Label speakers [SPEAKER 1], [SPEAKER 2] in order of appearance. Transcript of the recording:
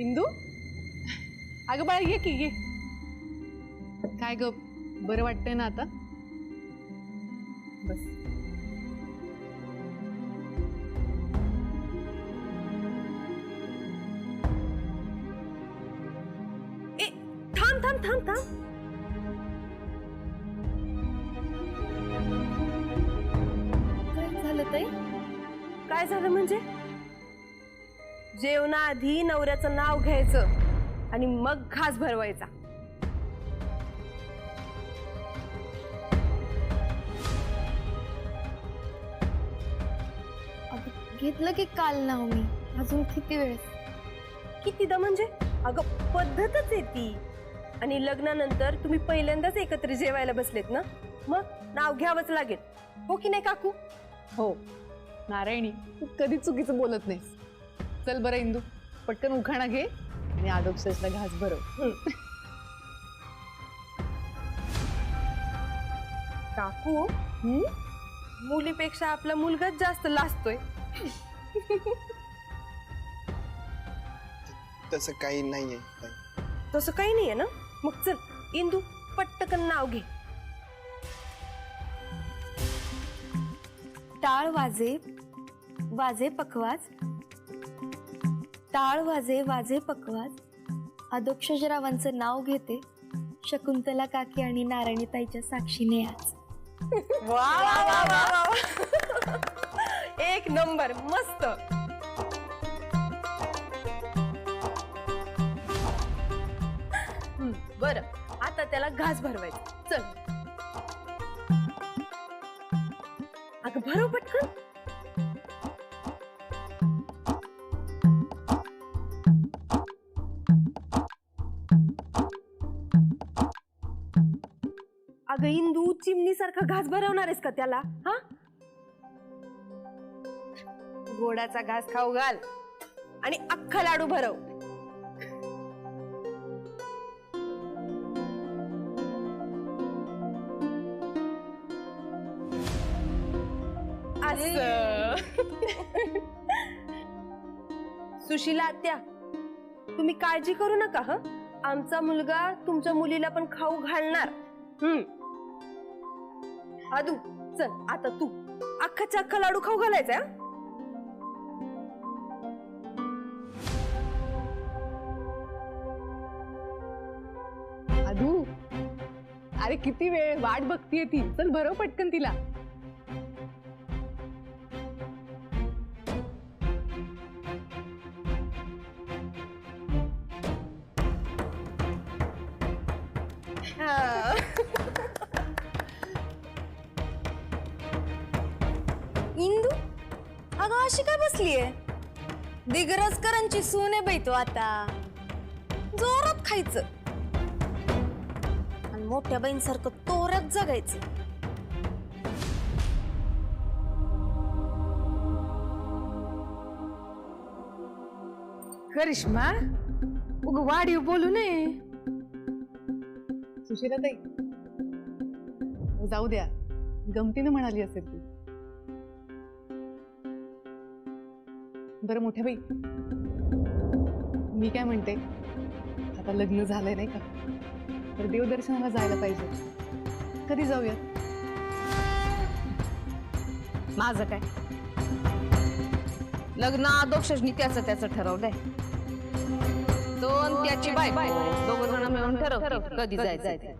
[SPEAKER 1] इंदू अगं बाळा ये की ये. काय ग बरं वाटतंय ना आता? बस.
[SPEAKER 2] ए थांब थांब थांब थांब.
[SPEAKER 3] काय झालं ताई?
[SPEAKER 2] काय झालं म्हणजे? जेवणाआधी नवऱ्याचं नाव घ्यायचं आणि मग घास भरवायचा.
[SPEAKER 3] अगं घेतलं की काल नाव मी. अजून किती वेळेस?
[SPEAKER 2] कितीदा म्हणजे? अगं पद्धतच आहे ती. आणि लग्नानंतर तुम्ही पहिल्यांदाच एकत्र जेवायला बसलेत ना, मग नाव घ्यावंच लागेल. हो की नाही काकू?
[SPEAKER 1] हो नारायणी, तू कधी चुकीचं बोलत नाहीस. चल बरं इंदू, पटकन उखाणा घे आणि आदोक्षसला घास भरव.
[SPEAKER 2] काकू मुलीपेक्षा आपला मुलगाच जास्त लाजतोय.
[SPEAKER 4] तसं काही नाहीये.
[SPEAKER 2] तसं काही नाहीये ना. मग चल इंदू पटकन नाव घे.
[SPEAKER 3] टाळ वाजे वाजे पखवाज, टाळ वाजे वाजे पखवाज, अधोक्षजरावांचं नाव घेते शकुंतला काकी आणि नारायणीताईच्या साक्षीने आज.
[SPEAKER 2] वा वा वा वा वा. एक नंबर, मस्त. बरं आता त्याला घास भरवायचा. चल अगं भरव पटकन. अगं इंदू चिमणीसारखा घास भरवणार आहेस का त्याला? हा, गोडाचा घास खाऊ घाल आणि अख्खा लाडू भरव. असं. सुशीला आत्या, तुम्ही काळजी करू नका. ह, आमचा मुलगा तुमच्या मुलीला पण खाऊ घालणार. आदू चल आता तू अख्खाच्या अख्खा लाडू खाऊ घालायचा.
[SPEAKER 1] आदू अरे किती वेळ वाट बघतीये ती. चल भरव पटकन तिला.
[SPEAKER 3] इंदू अगं अशी काय बसलीये? दिग्रजकरांची सून आहे बाई तू आता. जोरात खायचं आणि मोठ्या बहीणसारखं तोऱ्यात जगायचं.
[SPEAKER 2] करिश्मा उग वाढीव बोलू नये.
[SPEAKER 1] सुशीला ताई जाऊ द्या, गमतीने म्हणाली असेल ती. बरं मोठ्या बाई, मी काय म्हणते, आता लग्न झालंय नाही का, तर देवदर्शनाला जायला पाहिजे. कधी जाऊयात?
[SPEAKER 5] माझं काय लग्न अधोक्षजनी त्याचं ठरवलंय. तो आणि त्याची बायको दोघं जण मिळून ठरवतील कधी जायचं.